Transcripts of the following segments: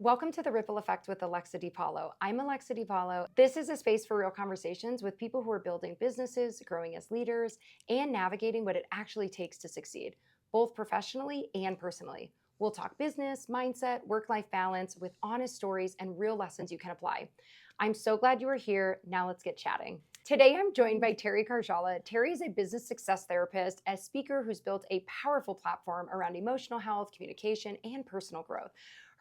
Welcome to the Ripple Effect with Alexa DePaolo. I'm Alexa DePaolo. This is a space for real conversations with people who are building businesses, growing as leaders, and navigating what it actually takes to succeed, both professionally and personally. We'll talk business, mindset, work-life balance with honest stories and real lessons you can apply. I'm so glad you are here. Now let's get chatting. Today, I'm joined by Teri Karjala. Teri is a business success therapist, a speaker who's built a powerful platform around emotional health, communication, and personal growth.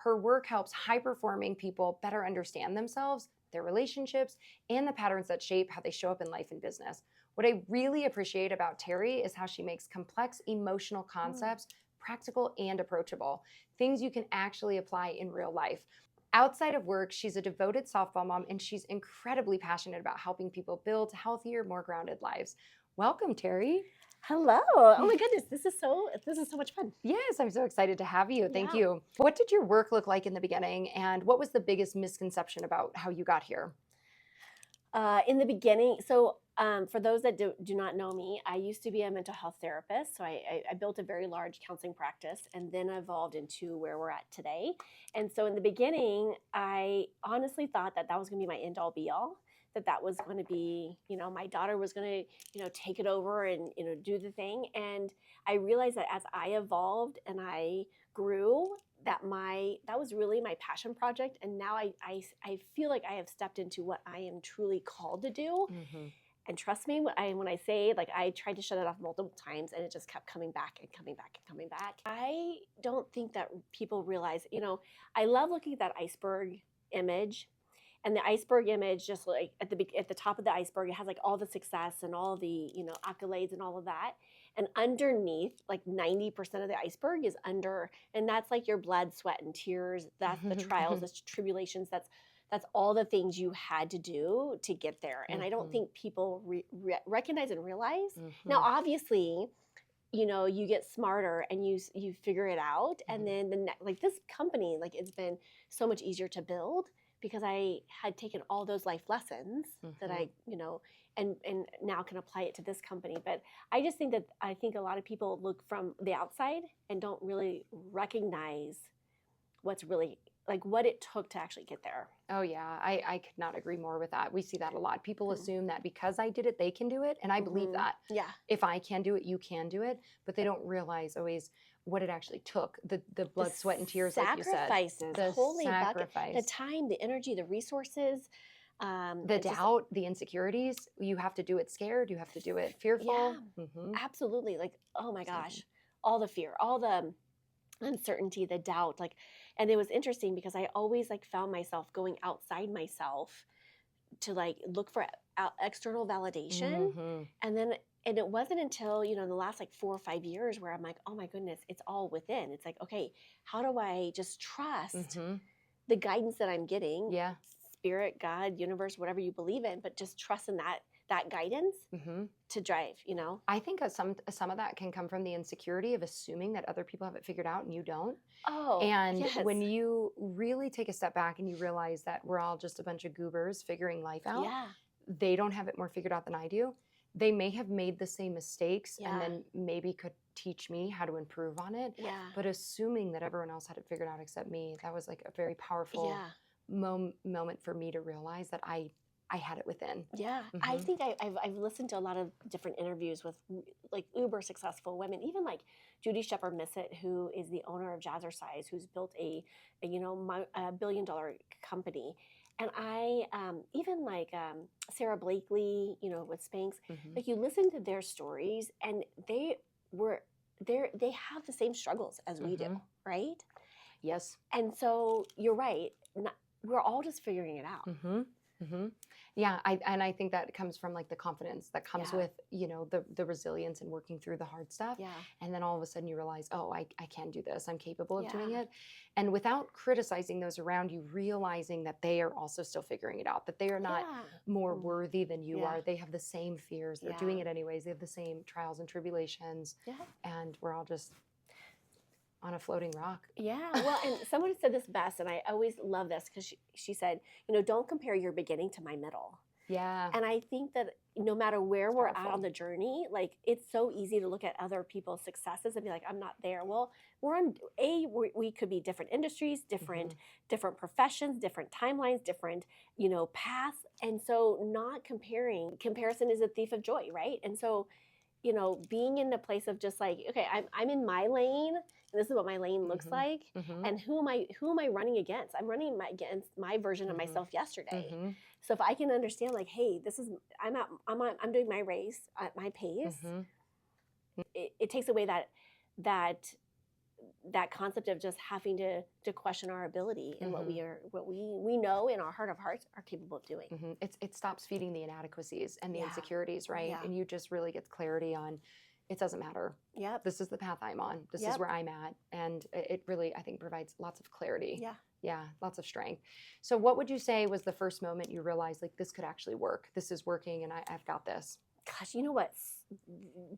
Her work helps high-performing people better understand themselves, their relationships, and the patterns that shape how they show up in life and business. What I really appreciate about Teri is how she makes complex emotional concepts practical and approachable, things you can actually apply in real life. Outside of work, she's a devoted softball mom, and she's incredibly passionate about helping people build healthier, more grounded lives. Welcome, Teri. Hello. Oh my goodness, this is so much fun. Yes, I'm so excited to have you. Thank Yeah. you. What did your work look like in the beginning, and what was the biggest misconception about how you got here? In the beginning, so for those that do not know me, I used to be a mental health therapist. So I built a very large counseling practice and then evolved into where we're at today. And so in the beginning, I honestly thought that was going to be my end all be all. That was going to be, my daughter was going to, take it over and, do the thing. And I realized that as I evolved and I grew, that was really my passion project. And now I feel like I have stepped into what I am truly called to do. Mm-hmm. And trust me, when I say, like, I tried to shut it off multiple times and it just kept coming back and coming back and coming back. I don't think that people realize, I love looking at that iceberg image. And the iceberg image, just like at the top of the iceberg, it has like all the success and all the, accolades and all of that. And underneath, like 90% of the iceberg is under, and that's like your blood, sweat, and tears. That's the trials, the tribulations. That's all the things you had to do to get there. And I don't think people recognize and realize. Now, obviously, you get smarter and you figure it out. And then like this company, like it's been so much easier to build because I had taken all those life lessons that I, and now can apply it to this company. But I just think I think a lot of people look from the outside and don't really recognize what's really like what it took to actually get there. Oh yeah, I could not agree more with that. We see that a lot. People assume that because I did it, they can do it. And I believe that. Yeah. If I can do it, you can do it. But they don't realize always what it actually took. The blood, sweat, and tears, like you said. Sacrifices. The Holy sacrifice. bucket. The time, the energy, the resources. The doubt, the insecurities. You have to do it scared. You have to do it fearful. Yeah, absolutely. Like, oh my gosh, all the fear, all the uncertainty, the doubt, like, and it was interesting because I always like found myself going outside myself to like look for external validation. And it wasn't until, in the last like 4 or 5 years where I'm like, oh my goodness, it's all within. It's like, okay, how do I just trust the guidance that I'm getting? Yeah. Spirit, God, universe, whatever you believe in, but just trust in that guidance to drive, I think some of that can come from the insecurity of assuming that other people have it figured out and you don't. Oh, and yes. When you really take a step back and you realize that we're all just a bunch of goobers figuring life out, they don't have it more figured out than I do. They may have made the same mistakes and then maybe could teach me how to improve on it. Yeah. But assuming that everyone else had it figured out except me, that was like a very powerful moment for me to realize that I had it within. Yeah. I think I've listened to a lot of different interviews with like uber successful women, even like Judy Shepard-Missett, who is the owner of Jazzercise, who's built a $1 billion company. And I, even like Sarah Blakely, with Spanx, like you listen to their stories and they have the same struggles as we do, right? Yes. And so you're right. We're all just figuring it out. Yeah, I think that comes from like the confidence that comes with, the resilience and working through the hard stuff. Yeah. And then all of a sudden you realize, oh, I can do this. I'm capable of doing it. And without criticizing those around you, realizing that they are also still figuring it out, that they are not more worthy than you are. They have the same fears. They're doing it anyways. They have the same trials and tribulations. Yeah. And we're all just on a floating rock. Yeah. Well, and someone said this best, and I always love this because she said, don't compare your beginning to my middle. Yeah. And I think that no matter where we're at Powerful. on the journey, like it's so easy to look at other people's successes and be like, I'm not there. Well, we're on we could be different industries, different professions, different timelines, different, paths. And so not comparison is a thief of joy, right? And so, being in the place of just like, okay, I'm in my lane, and this is what my lane looks like, and who am I running against? I'm running against my version of myself yesterday. So if I can understand, like, hey, I'm doing my race at my pace, it takes away that concept of just having to question our ability and what we know in our heart of hearts are capable of doing. It stops feeding the inadequacies and the Yeah. insecurities, right? Yeah. And you just really get clarity on, it doesn't matter. Yep. This is the path I'm on. This Yep. is where I'm at. And it really, I think, provides lots of clarity. Yeah. Yeah, lots of strength. So what would you say was the first moment you realized, like, this could actually work? This is working and I've got this. Gosh, you know what?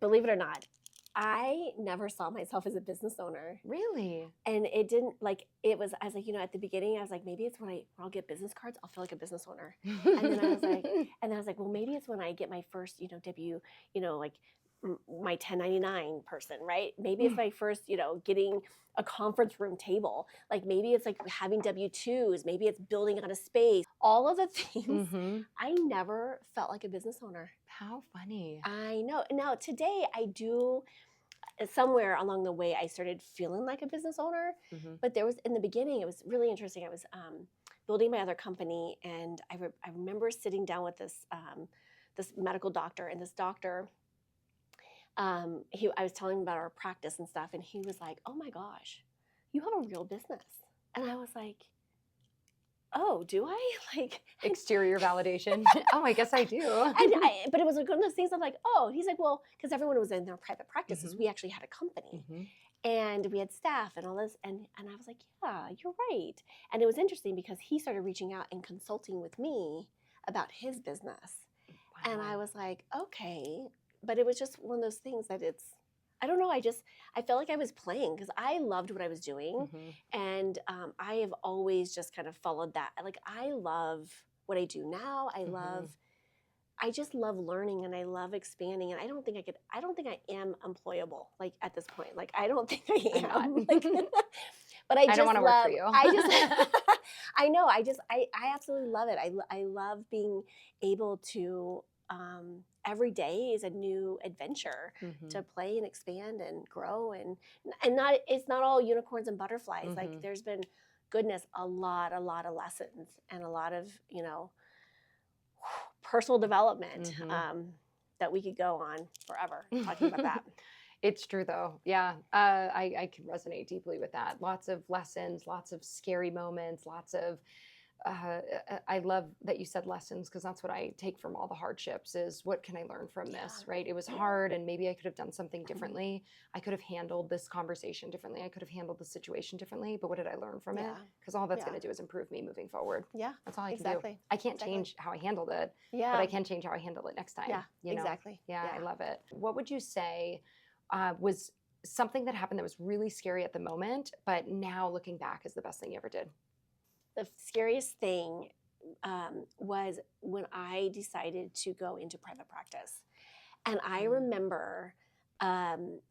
Believe it or not, I never saw myself as a business owner. Really? And it didn't, like, it was, I was like, at the beginning, I was like, maybe it's when I'll get business cards, I'll feel like a business owner. And then I was like, well, maybe it's when I get my first, debut, like my 1099 person, right? Maybe it's my first, getting a conference room table. Like maybe it's like having W-2s, maybe it's building out a space. All of the things, I never felt like a business owner. How funny. I know. Now today I do, somewhere along the way I started feeling like a business owner, but there was, in the beginning, it was really interesting. I was building my other company, and I remember sitting down with this medical doctor, and this doctor, I was telling him about our practice and stuff, and he was like, "Oh my gosh, you have a real business." And I was like, "Oh, do I?" Like exterior validation. Oh, I guess I do. But it was like one of those things of like, oh, he's like, well, because everyone was in their private practices, we actually had a company, and we had staff and all this, and I was like, yeah, you're right. And it was interesting because he started reaching out and consulting with me about his business, and I was like, okay. But it was just one of those things that I don't know, I felt like I was playing because I loved what I was doing. And I have always just kind of followed that. Like, I love what I do now. I just love learning, and I love expanding. And I don't think I am employable, like at this point. Like, I don't think I am. Like, but I don't want to work for you. I know, I absolutely love it. I love being able to, every day is a new adventure to play and expand and grow, and it's not all unicorns and butterflies. Like, there's been, goodness, a lot of lessons and a lot of, personal development that we could go on forever talking about that. It's true, though. Yeah, I can resonate deeply with that. Lots of lessons, lots of scary moments, lots of I love that you said lessons, because that's what I take from all the hardships is, what can I learn from this, right? It was hard, and maybe I could have done something differently. I could have handled this conversation differently. I could have handled the situation differently, but what did I learn from it? Because all that's going to do is improve me moving forward. Yeah, that's all I can do. I can't change how I handled it, but I can change how I handle it next time. Yeah, you know? exactly. Yeah, I love it. What would you say was something that happened that was really scary at the moment, but now looking back is the best thing you ever did? The scariest thing was when I decided to go into private practice. And I remember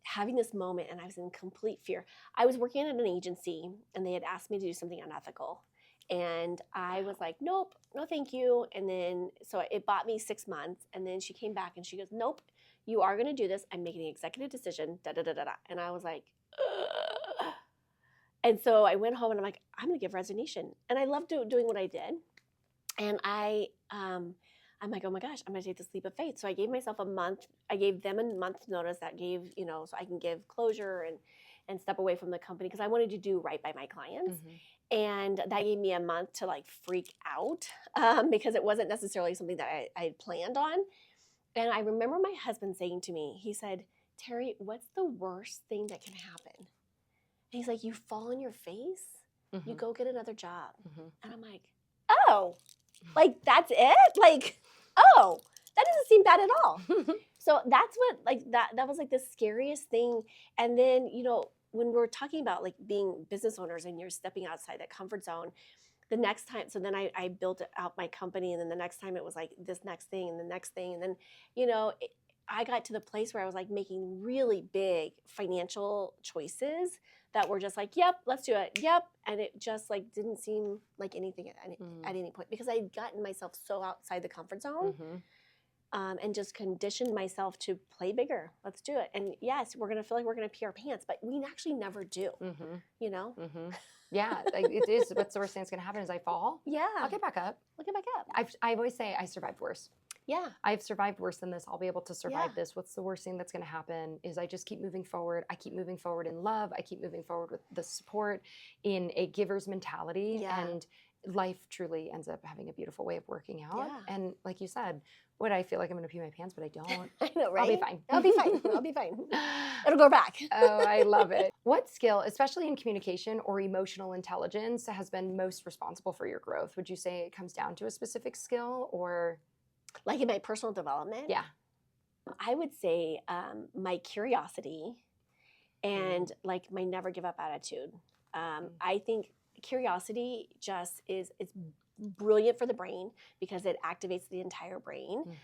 having this moment, and I was in complete fear. I was working at an agency, and they had asked me to do something unethical. And I was like, nope, no thank you. And then, so it bought me 6 months. And then she came back and she goes, nope, you are going to do this. I'm making an executive decision, da-da-da-da-da. And I was like, ugh. And so I went home, and I'm like, I'm going to give resignation. And I loved doing what I did. And I'm like, oh my gosh, I'm going to take this leap of faith. So I gave myself a month. I gave them a month notice that gave, so I can give closure and step away from the company, because I wanted to do right by my clients. And that gave me a month to like freak out because it wasn't necessarily something that I had planned on. And I remember my husband saying to me, he said, Teri, what's the worst thing that can happen? And he's like, you fall on your face, you go get another job. And I'm like, oh, like that's it? Like, oh, that doesn't seem bad at all. So that's what, like, that was like the scariest thing. And then, when we're talking about like being business owners and you're stepping outside that comfort zone, the next time, so then I built out my company, and then the next time it was like this next thing and the next thing. And then, I got to the place where I was like making really big financial choices that were just like, yep, let's do it. Yep. And it just like didn't seem like anything at any point, because I had gotten myself so outside the comfort zone. And just conditioned myself to play bigger. Let's do it. And yes, we're going to feel like we're going to pee our pants, but we actually never do, Yeah, like it is. What's the worst thing that's going to happen is I fall. Yeah. I'll get back up. I'll get back up. I always say I survived worse. Yeah. I've survived worse than this. I'll be able to survive this. What's the worst thing that's going to happen is I just keep moving forward. I keep moving forward in love. I keep moving forward with the support, in a giver's mentality. Yeah. And life truly ends up having a beautiful way of working out. Yeah. And like you said, what I feel like I'm going to pee my pants, but I don't. I know, right? I'll be fine. I'll be fine. I'll be fine. It'll go back. Oh, I love it. What skill, especially in communication or emotional intelligence, has been most responsible for your growth? Would you say it comes down to a specific skill, or? Like in my personal development? Yeah. I would say my curiosity and like my never give up attitude. I think curiosity just it's brilliant for the brain because it activates the entire brain.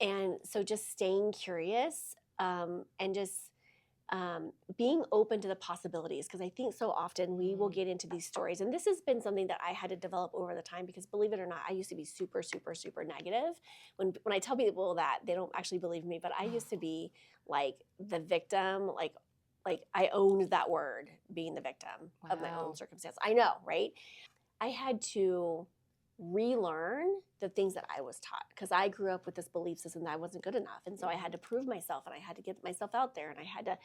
And so just staying curious and just being open to the possibilities, because I think so often we will get into these stories, and this has been something that I had to develop over the time, because believe it or not, I used to be super, super, super negative. When I tell people that, they don't actually believe me, but I used to be like the victim, like I owned that word, being the victim of my own circumstance. I know, right? I had to relearn the things that I was taught, because I grew up with this belief system that I wasn't good enough. And so I had to prove myself, and I had to get myself out there, and I had to,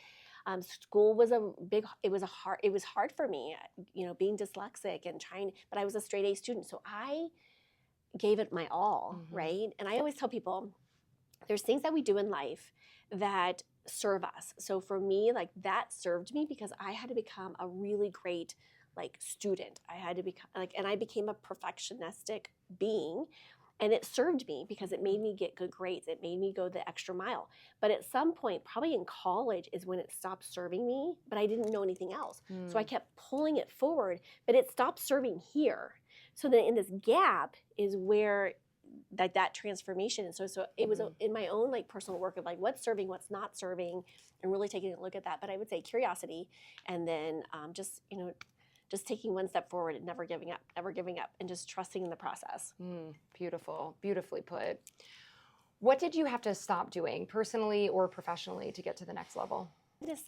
school was it was hard for me, being dyslexic and but I was a straight A student. So I gave it my all, right? And I always tell people, there's things that we do in life that serve us. So for me, like that served me, because I had to become a really great student. I had to become and I became a perfectionistic being, and it served me because it made me get good grades. It made me go the extra mile. But at some point, probably in college, is when it stopped serving me, but I didn't know anything else. So I kept pulling it forward, but it stopped serving here. So then in this gap is where that transformation. And so it was in my own personal work of what's serving, what's not serving, and really taking a look at that. But I would say curiosity, and then just taking one step forward and never giving up, and just trusting in the process. Beautiful. Beautifully put. What did you have to stop doing, personally or professionally, to get to the next level?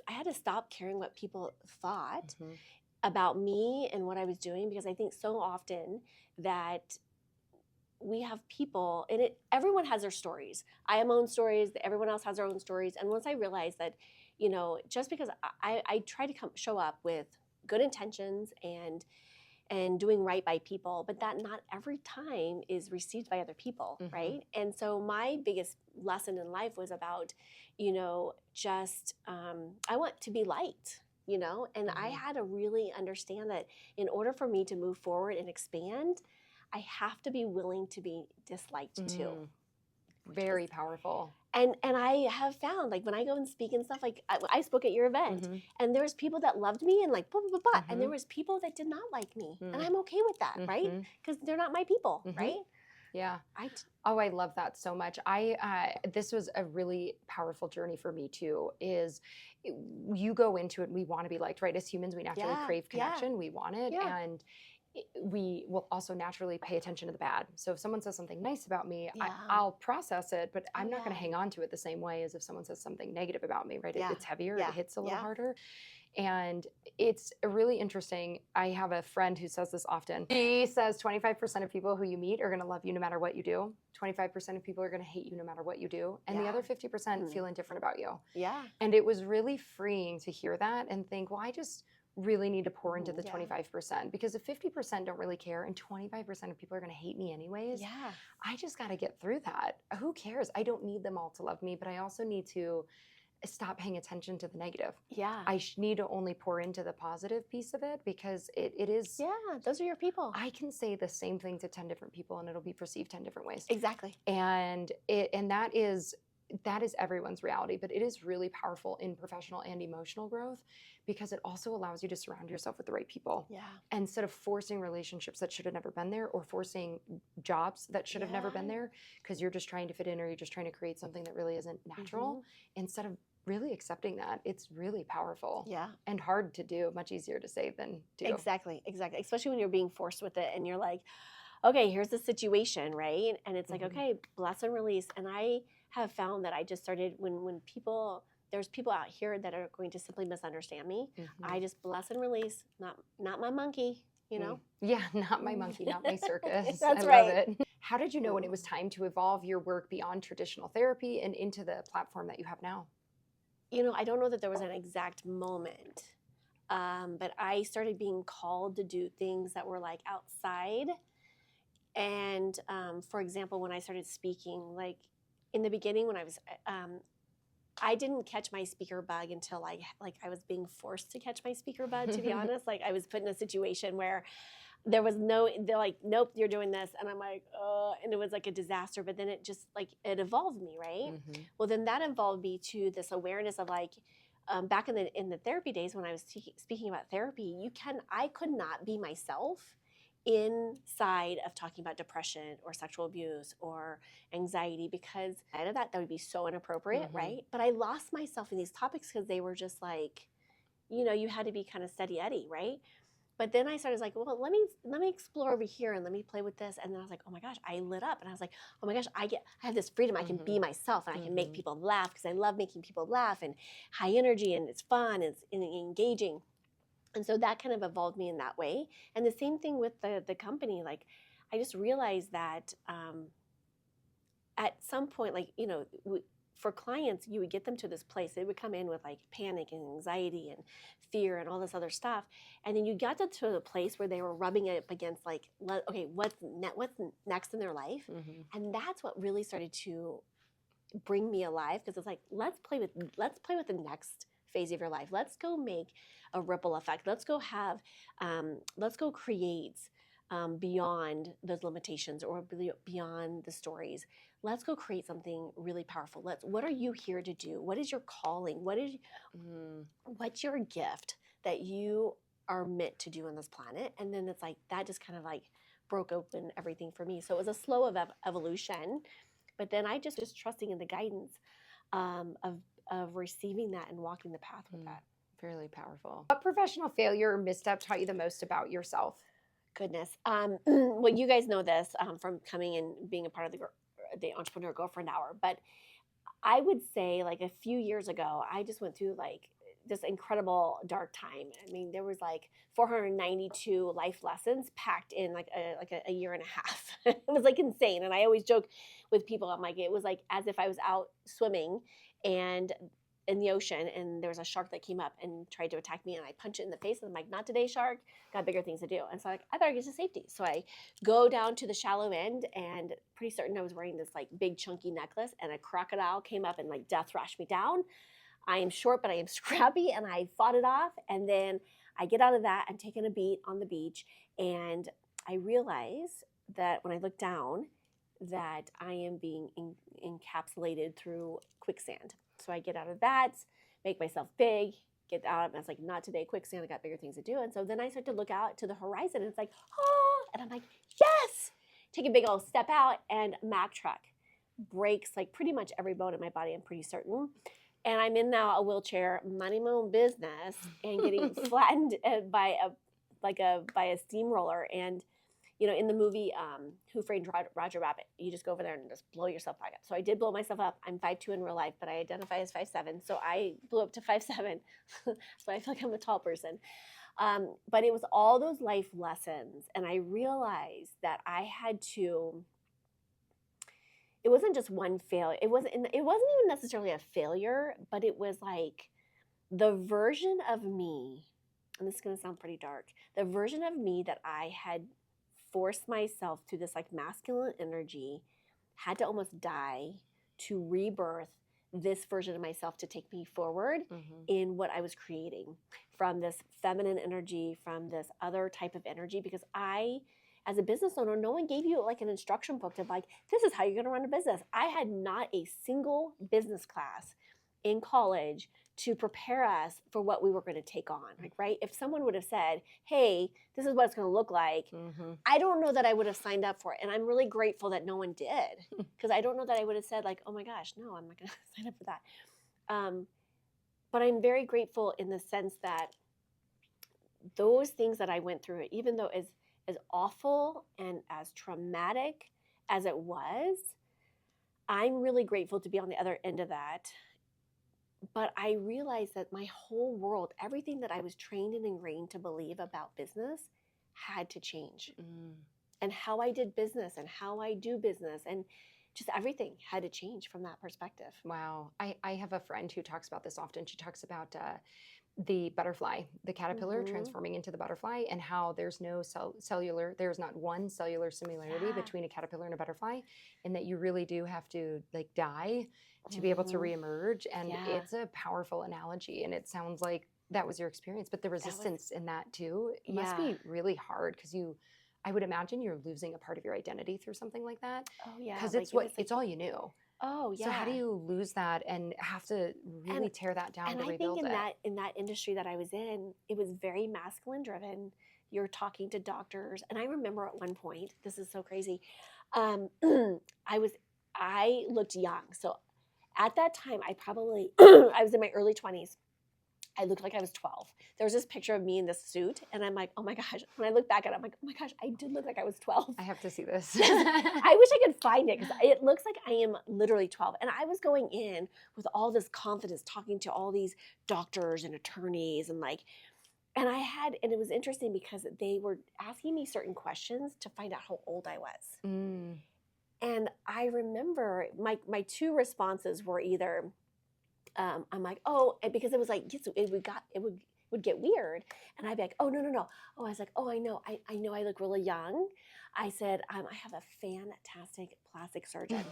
I had to stop caring what people thought about me and what I was doing, because I think so often that we have people, and everyone has their stories. I have my own stories, everyone else has their own stories. And once I realized that, just because I try to show up with good intentions and doing right by people, but that not every time is received by other people, right? And so my biggest lesson in life was about, just I want to be liked, and I had to really understand that in order for me to move forward and expand, I have to be willing to be disliked too. Very powerful. And I have found, when I go and speak and stuff, I spoke at your event, and there was people that loved me and blah, blah, blah, and there was people that did not like me. And I'm okay with that, right? Because they're not my people, right? Yeah. I love that so much. This was a really powerful journey for me too, is you go into it, we want to be liked, right? As humans, we naturally crave connection. We want it. And we will also naturally pay attention to the bad. So if someone says something nice about me, I'll process it, but I'm not going to hang on to it the same way as if someone says something negative about me, right? It's heavier, it hits a little harder. And it's really interesting. I have a friend who says this often. She says 25% of people who you meet are going to love you no matter what you do. 25% of people are going to hate you no matter what you do. And the other 50% feel indifferent about you. Yeah. And it was really freeing to hear that and think, well, I just really need to pour into the 25%, because if 50% don't really care and 25% of people are going to hate me anyways, I just got to get through that. Who cares? I don't need them all to love me, but I also need to stop paying attention to the negative. Yeah. I need to only pour into the positive piece of it, because it is. Yeah, those are your people. I can say the same thing to 10 different people and it'll be perceived 10 different ways. Exactly. And that is that is everyone's reality, but it is really powerful in professional and emotional growth because it also allows you to surround yourself with the right people. Yeah. Instead of forcing relationships that should have never been there or forcing jobs that should have never been there because you're just trying to fit in or you're just trying to create something that really isn't natural. Instead of really accepting that, it's really powerful. Yeah. And hard to do, much easier to say than do. Exactly. Especially when you're being forced with it and you're like, okay, here's the situation, right? And it's like, okay, bless and release. And I have found that I just started when people, there's people out here that are going to simply misunderstand me. I just bless and release, not my monkey, you know? Yeah, not my monkey, not my circus. That's I right. love it. How did you know when it was time to evolve your work beyond traditional therapy and into the platform that you have now? You know, I don't know that there was an exact moment, but I started being called to do things that were like outside. And for example, when I started speaking, like in the beginning, when I didn't catch my speaker bug until like I was being forced to catch my speaker bug. To be honest, like I was put in a situation where they're like, nope, you're doing this, and I'm like, and it was like a disaster. But then it just like it evolved me, right? Well, then that evolved me to this awareness of like. Back in the therapy days when I was speaking about therapy, I could not be myself inside of talking about depression or sexual abuse or anxiety because out of that would be so inappropriate, right? But I lost myself in these topics because they were just like, you know, you had to be kind of steady Eddie, right? But then I started like, well, let me explore over here and let me play with this. And then I was like, oh my gosh, I lit up and I was like, oh my gosh, I have this freedom. I can be myself and I can make people laugh because I love making people laugh and high energy and it's fun, it's engaging. And so that kind of evolved me in that way. And the same thing with the company. Like, I just realized that at some point, like, you know, for clients, you would get them to this place. They would come in with like panic and anxiety and fear and all this other stuff. And then you got them to the place where they were rubbing it up against like, okay, what's next in their life? And that's what really started to bring me alive because it's like, let's play with the next phase of your life. Let's go make a ripple effect. Let's go create beyond those limitations or beyond the stories. Let's go create something really powerful. What are you here to do? What is your calling? What's your gift that you are meant to do on this planet? And then it's like, that just kind of like broke open everything for me. So it was a slow evolution, but then I just trusting in the guidance of receiving that and walking the path with that. Fairly powerful. What professional failure or misstep taught you the most about yourself? Goodness. Well, you guys know this from coming and being a part of the Entrepreneur Girlfriend Hour, but I would say like a few years ago, I just went through like this incredible dark time. I mean, there was like 492 life lessons packed in like a year and a half. It was like insane. And I always joke with people, I'm like, it was like as if I was out swimming and in the ocean and there was a shark that came up and tried to attack me and I punch it in the face and I'm like, not today, shark, got bigger things to do. And so like, I better get to safety. So I go down to the shallow end and pretty certain I was wearing this like big chunky necklace and a crocodile came up and like death thrashed me down. I am short, but I am scrappy and I fought it off. And then I get out of that, I'm taking a beat on the beach and I realize that when I look down that I am being encapsulated through quicksand. So I get out of that, make myself big, get out, and I was like, not today, quicksand, I got bigger things to do. And so then I start to look out to the horizon and it's like, oh, and I'm like, yes! Take a big old step out and Mack truck breaks like pretty much every bone in my body, I'm pretty certain. And I'm in now a wheelchair, minding my own business and getting flattened by a steamroller. And you know, in the movie Who Framed Roger Rabbit, you just go over there and just blow yourself back up. So I did blow myself up. I'm 5'2" in real life, but I identify as 5'7". So I blew up to 5'7". So I feel like I'm a tall person. But it was all those life lessons. And I realized that I had to, it wasn't just one failure. It wasn't even necessarily a failure, but it was like the version of me, and this is going to sound pretty dark, the version of me that I had forced myself through this like masculine energy, had to almost die to rebirth this version of myself to take me forward in what I was creating from this feminine energy, from this other type of energy, because I as a business owner, no one gave you like an instruction book to like, this is how you're going to run a business. I had not a single business class in college to prepare us for what we were going to take on. Like, right? If someone would have said, hey, this is what it's going to look like, I don't know that I would have signed up for it. And I'm really grateful that no one did, because I don't know that I would have said like, oh my gosh, no, I'm not going to sign up for that. But I'm very grateful in the sense that those things that I went through, even though as awful and as traumatic as it was, I'm really grateful to be on the other end of that. But I realized that my whole world, everything that I was trained and ingrained to believe about business had to change. And how I did business and how I do business and just everything had to change from that perspective. Wow. I have a friend who talks about this often. She talks about the butterfly, the caterpillar transforming into the butterfly, and how there's no there's not one cellular similarity between a caterpillar and a butterfly, and that you really do have to like die to be able to reemerge. And it's a powerful analogy, and it sounds like that was your experience, but the resistance in that too, it must be really hard, because I would imagine you're losing a part of your identity through something like that. Oh yeah. Because it's all you knew. Oh yeah. So how do you lose that and have to really tear that down to rebuild it? And I think in that industry that I was in, it was very masculine driven. You're talking to doctors, and I remember at one point, this is so crazy. I looked young, so at that time, I was in my early 20s. I looked like I was 12. There was this picture of me in this suit, and I'm like, oh my gosh. When I look back at it, I'm like, oh my gosh, I did look like I was 12. I have to see this. I wish I could find it, because it looks like I am literally 12. And I was going in with all this confidence, talking to all these doctors and attorneys, and it was interesting because they were asking me certain questions to find out how old I was. And I remember my two responses were either, I'm like, oh, because it was like, it would get weird. And I'd be like, oh, no. Oh, I was like, oh, I know I look really young. I said, I have a fantastic plastic surgeon.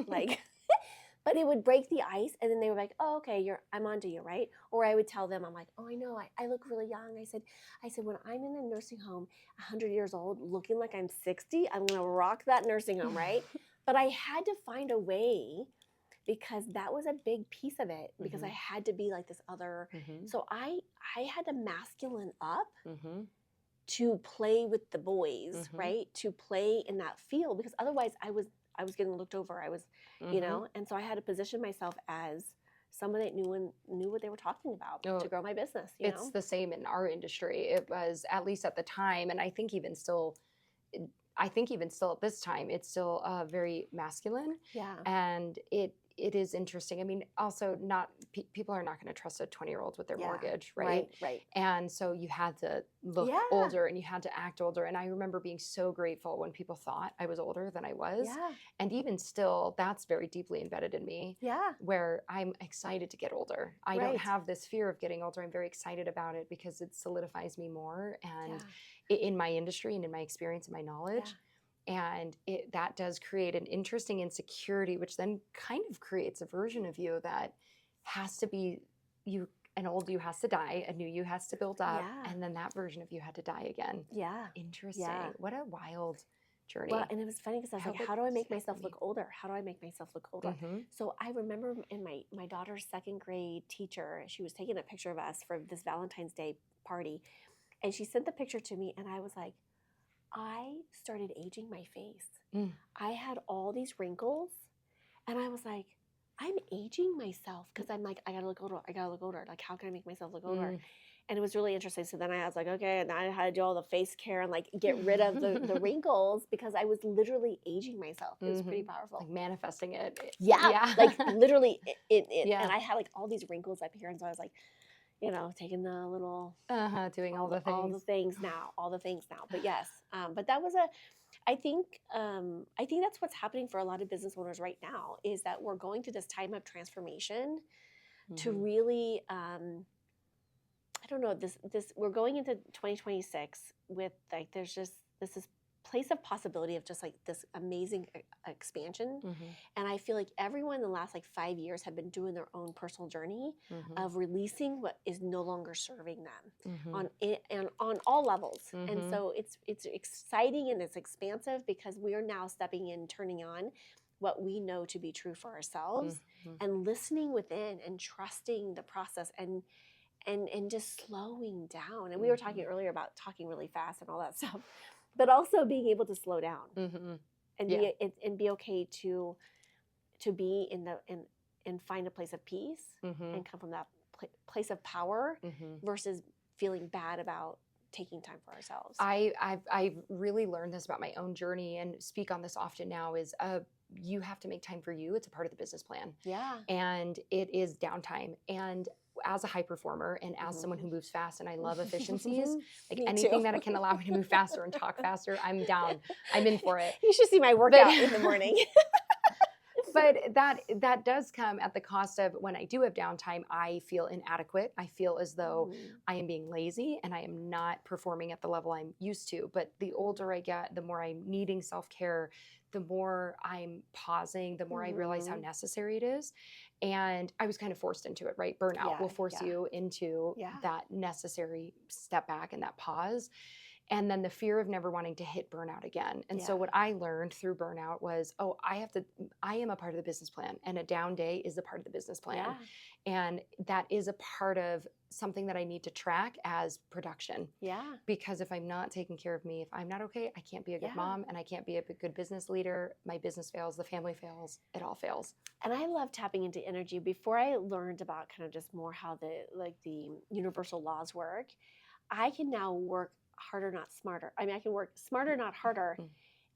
Like, but it would break the ice. And then they were like, oh, okay, I'm onto you, right? Or I would tell them, I'm like, oh, I know, I look really young. I said, when I'm in a nursing home, 100 years old, looking like I'm 60, I'm going to rock that nursing home, right? But I had to find a way, because that was a big piece of it, because I had to be like this other. So I had to masculine up to play with the boys, right? To play in that field, because otherwise I was getting looked over. I was, and so I had to position myself as someone that knew what they were talking about to grow my business. It's the same in our industry. It was, at least at the time, and I think even still at this time, it's still very masculine. Yeah. And it is interesting. I mean, also people are not going to trust a 20-year-old with their mortgage, right? Right. And so you had to look older, and you had to act older. And I remember being so grateful when people thought I was older than I was. Yeah. And even still, that's very deeply embedded in me. Yeah. Where I'm excited to get older. I don't have this fear of getting older. I'm very excited about it, because it solidifies me more, and in my industry and in my experience and my knowledge. And that does create an interesting insecurity, which then kind of creates a version of you that has to be an old you has to die, a new you has to build up, and then that version of you had to die again. Yeah. Interesting. Yeah. What a wild journey. Well, and it was funny because I was like, how do I make myself look older? How do I make myself look older? So I remember in my daughter's second grade teacher, she was taking a picture of us for this Valentine's Day party, and she sent the picture to me, and I was like, I started aging my face. I had all these wrinkles, and I was like, I'm aging myself, because I'm like, I gotta look older. Like, how can I make myself look older? And it was really interesting. So then I was like, okay, and I had to do all the face care and like get rid of the wrinkles, because I was literally aging myself. It was pretty powerful. Like manifesting it. Yeah. Like literally and I had like all these wrinkles up here, and so I was like, taking the little doing all the things now. But yes, but that was I think that's what's happening for a lot of business owners right now, is that we're going through this time of transformation to really, I don't know, this we're going into 2026 with like, this is place of possibility of just like this amazing expansion. And I feel like everyone in the last like 5 years have been doing their own personal journey of releasing what is no longer serving them on all levels. And so it's exciting and it's expansive because we are now stepping in, turning on what we know to be true for ourselves and listening within and trusting the process and just slowing down. And we were talking earlier about talking really fast and all that stuff, but also being able to slow down and be okay to be and find a place of peace and come from that place of power versus feeling bad about taking time for ourselves. I've really learned this about my own journey and speak on this often now is you have to make time for you. It's a part of the business plan. Yeah. And it is downtime. And as a high performer and as someone who moves fast and I love efficiencies, like anything that can allow me to move faster and talk faster, I'm down. I'm in for it. You should see my workout in the morning. But that does come at the cost of when I do have downtime, I feel inadequate. I feel as though I am being lazy and I am not performing at the level I'm used to. But the older I get, the more I'm needing self-care, the more I'm pausing, the more I realize how necessary it is. And I was kind of forced into it, right? Burnout will force you into that necessary step back and that pause. And then the fear of never wanting to hit burnout again. And so what I learned through burnout was, I am a part of the business plan and a down day is a part of the business plan. Yeah. And that is a part of something that I need to track as production. Yeah. Because if I'm not taking care of me, if I'm not okay, I can't be a good mom and I can't be a good business leader. My business fails, the family fails, it all fails. And I love tapping into energy. Before I learned about kind of just more how the universal laws work, I can now work harder, not smarter. I mean, I can work smarter, not harder.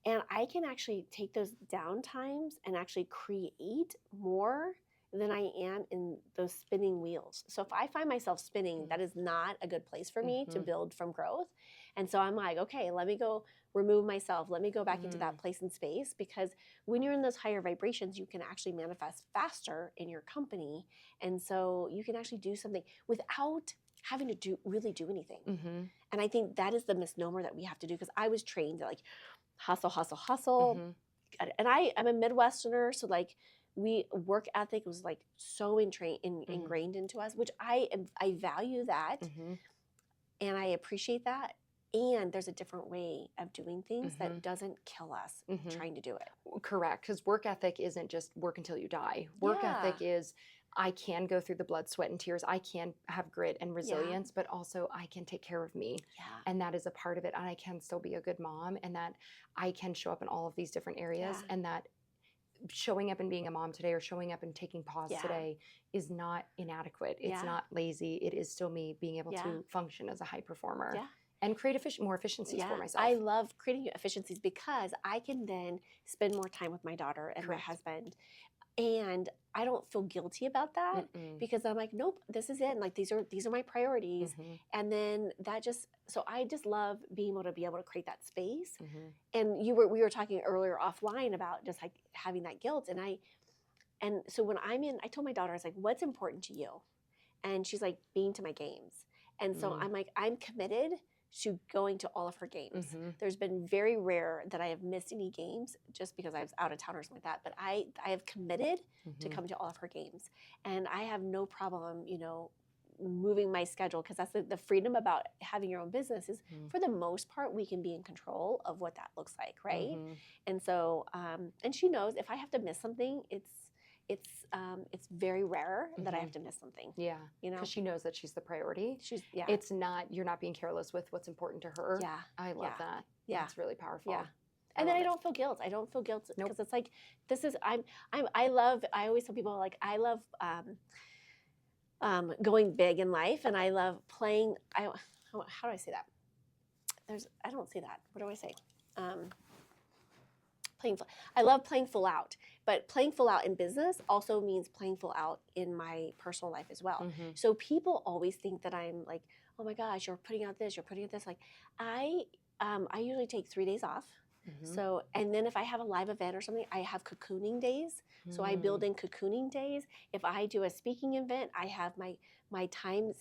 And I can actually take those down times and actually create more than I am in those spinning wheels. So if I find myself spinning, that is not a good place for me to build from growth. And so I'm like, okay, let me go remove myself. Let me go back into that place and space, because when you're in those higher vibrations, you can actually manifest faster in your company. And so you can actually do something without having to really do anything. And I think that is the misnomer that we have to do, because I was trained to like hustle. And I'm a Midwesterner, so like work ethic was like so ingrained into us, which I value that and I appreciate that. And there's a different way of doing things that doesn't kill us trying to do it. Correct, because work ethic isn't just work until you die. Work ethic is I can go through the blood, sweat, and tears. I can have grit and resilience, but also I can take care of me. And that is a part of it. And I can still be a good mom, and that I can show up in all of these different areas. And that showing up and being a mom today, or showing up and taking pause today, is not inadequate. It's not lazy. It is still me being able to function as a high performer. And create more efficiencies for myself. I love creating efficiencies because I can then spend more time with my daughter and my husband. And I don't feel guilty about that because I'm like, nope, this is it. Like these are my priorities. And then so I just love being able to create that space. And we were talking earlier offline about just like having that guilt. And so when I told my daughter, I was like, what's important to you? And she's like, being to my games. And so I'm like, I'm committed to going to all of her games. There's been very rare that I have missed any games just because I was out of town or something like that. But I have committed to come to all of her games. And I have no problem, moving my schedule, because that's the freedom about having your own business is for the most part, we can be in control of what that looks like, right? And so, and she knows if I have to miss something, it's very rare that I have to miss something. Because she knows that she's the priority. It's not, you're not being careless with what's important to her. I love that. It's really powerful. And then I don't feel guilt. I don't feel guilt because it's like, I always tell people, like, I love going big in life, and I love playing. How do I say that? I don't say that. What do I say? I love playing full out, but playing full out in business also means playing full out in my personal life as well. So people always think that I'm like, oh my gosh, you're putting out this. Like I usually take 3 days off. So, and then if I have a live event or something, I have cocooning days. So I build in cocooning days. If I do a speaking event, I have my times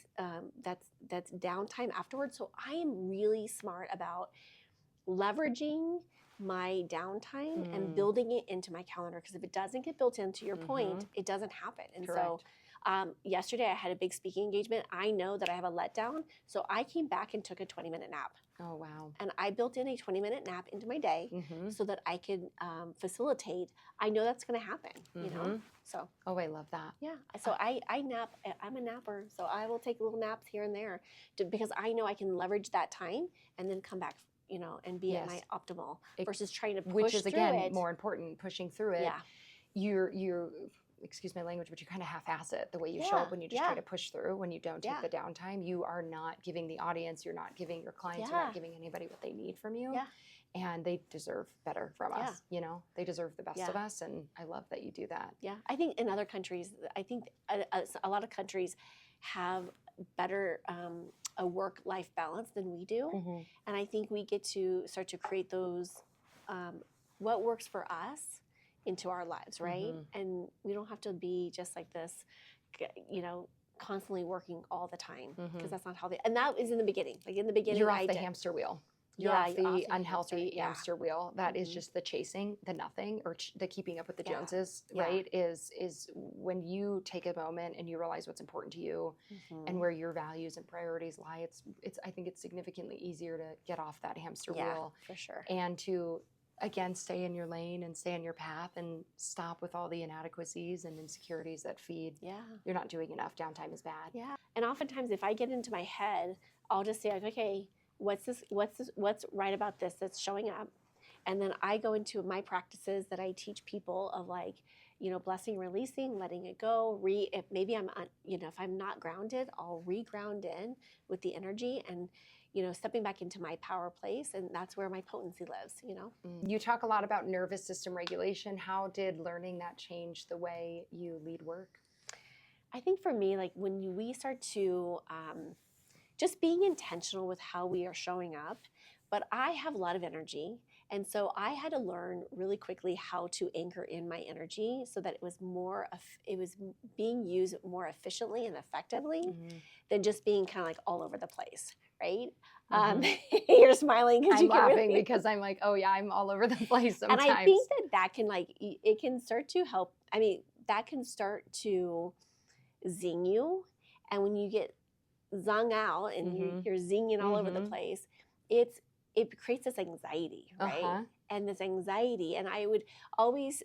that's downtime afterwards. So I am really smart about leveraging my downtime and building it into my calendar. Because if it doesn't get built into your point, it doesn't happen. And so yesterday I had a big speaking engagement. I know that I have a letdown. So I came back and took a 20-minute nap. Oh, wow. And I built in a 20-minute nap into my day so that I could facilitate. I know that's going to happen, you know? So. Oh, I love that. Yeah. So I nap. I'm a napper. So I will take little naps here and there because I know I can leverage that time and then come back, you know, and be at my optimal versus trying to push which is, through again, it. more important, pushing through it. Yeah. You're excuse my language, but you kind of half-ass it the way you show up when you just try to push through, when you don't take the downtime. You are not giving the audience, you're not giving your clients, you're not giving anybody what they need from you. Yeah. And they deserve better from us, you know? They deserve the best of us, and I love that you do that. Yeah. I think in other countries, I think a lot of countries have better a work-life balance than we do. And I think we get to start to create those, what works for us into our lives, right? And we don't have to be just like this, you know, constantly working all the time, because that's not how and that is in the beginning. Like in the beginning, you're off the hamster wheel. You're off the unhealthy hamster wheel. That is just the chasing, the nothing, or the keeping up with the Joneses, right? Is when you take a moment and you realize what's important to you and where your values and priorities lie. It's I think it's significantly easier to get off that hamster wheel, for sure, and to again stay in your lane and stay on your path and stop with all the inadequacies and insecurities that feed. You're not doing enough. Downtime is bad. And oftentimes, if I get into my head, I'll just say, like, okay, what's right about this that's showing up? And then I go into my practices that I teach people of, like, you know, blessing, releasing, letting it go. If maybe I'm, you know, if I'm not grounded, I'll re-ground in with the energy and, you know, stepping back into my power place. And that's where my potency lives, you know. You talk a lot about nervous system regulation. How did learning that change the way you lead work? I think for me, like when we start to just being intentional with how we are showing up, but I have a lot of energy. And so I had to learn really quickly how to anchor in my energy so that it was being used more efficiently and effectively than just being kind of like all over the place, right? You're smiling because I'm laughing because I'm like, oh yeah, I'm all over the place sometimes. And I think that can it can start to help. I mean, that can start to zing you. And when you get zung out and you're zinging all over the place, it creates this anxiety, right? And this anxiety, and I would always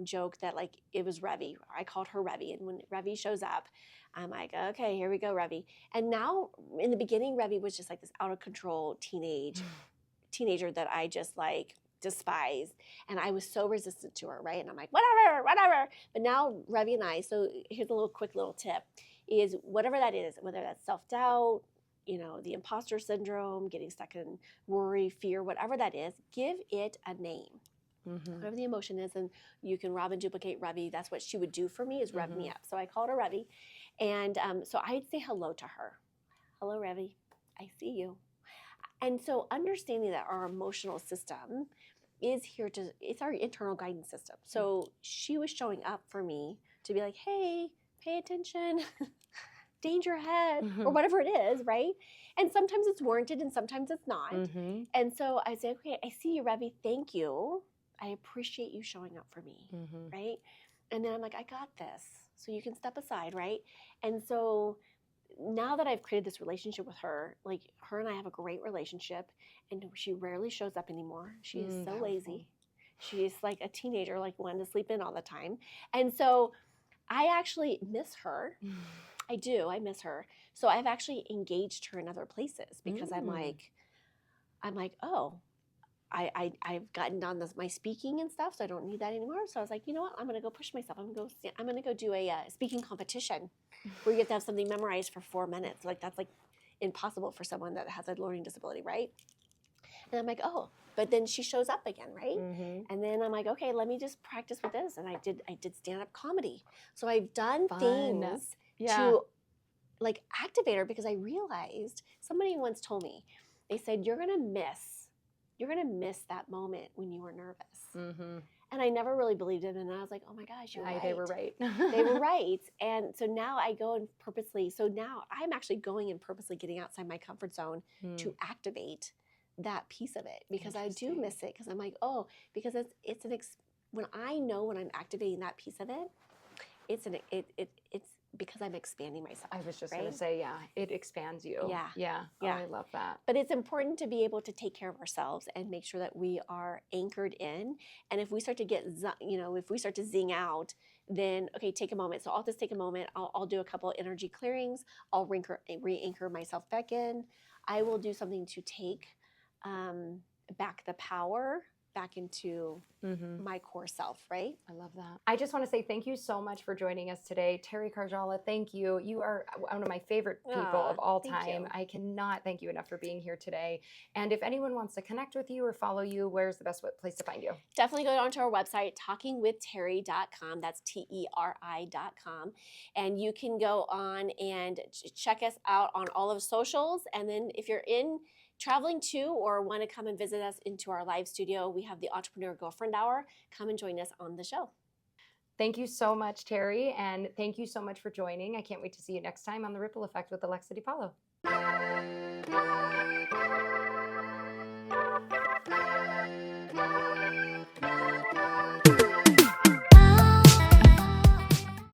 joke that like it was Revy. I called her Revy, and when Revy shows up, I'm like, okay, here we go, Revy. And now, in the beginning, Revy was just like this out of control teenager that I just like despised, and I was so resistant to her, right? And I'm like, whatever. But now Revy and I. So here's a quick little tip: is whatever that is, whether that's self-doubt, you know, the imposter syndrome, getting stuck in worry, fear, whatever that is, give it a name. Whatever the emotion is, and you can rob and duplicate Revy. That's what she would do for me, is rev me up. So I called her Revy, and so I'd say hello to her. Hello, Revy. I see you. And so understanding that our emotional system is it's our internal guidance system. So she was showing up for me to be like, hey, pay attention. Danger ahead, or whatever it is, right? And sometimes it's warranted and sometimes it's not. And so I say, okay, I see you, Revy. Thank you. I appreciate you showing up for me, right? And then I'm like, I got this. So you can step aside, right? And so now that I've created this relationship with her, like her and I have a great relationship, and she rarely shows up anymore. She is so lazy. She's like a teenager, like wanting to sleep in all the time. And so I actually miss her. I do. I miss her. So I've actually engaged her in other places because I'm like, oh, I've gotten done my speaking and stuff, so I don't need that anymore. So I was like, you know what? I'm going to go push myself. I'm going to go do a speaking competition where you get to have something memorized for 4 minutes. Like that's like impossible for someone that has a learning disability, right? And I'm like, oh, but then she shows up again, right? And then I'm like, okay, let me just practice with this. And I did stand-up comedy. So I've done things to like activate her, because I realized somebody once told me, they said, you're gonna miss that moment when you were nervous. And I never really believed it. And I was like, oh my gosh, you're right. They were right. They were right. And so now I go and now I'm actually going and purposely getting outside my comfort zone to activate that piece of it, because I do Interesting. miss it, because I'm like, oh, because when I know when I'm activating that piece of it, it's because I'm expanding myself. I was just right? going to say, yeah, it expands you. Yeah. Yeah. Yeah. Oh, I love that. But it's important to be able to take care of ourselves and make sure that we are anchored in. And if we start to get, if we start to zing out, then, okay, take a moment. So I'll just take a moment. I'll do a couple of energy clearings. I'll re-anchor myself back in. I will do something to take back the power back into my core self, right? I love that. I just want to say thank you so much for joining us today. Teri Karjala, thank you. You are one of my favorite people of all time. I cannot thank you enough for being here today. And if anyone wants to connect with you or follow you, where's the best place to find you? Definitely go onto our website, talkingwithteri.com. That's TERI.com. And you can go on and check us out on all of socials. And then if you're traveling to or want to come and visit us into our live studio, we have the Entrepreneur Girlfriend Hour. Come and join us on the show. Thank you so much, Teri, and thank you so much for joining. I can't wait to see you next time on The Ripple Effect with Alexa DePaolo.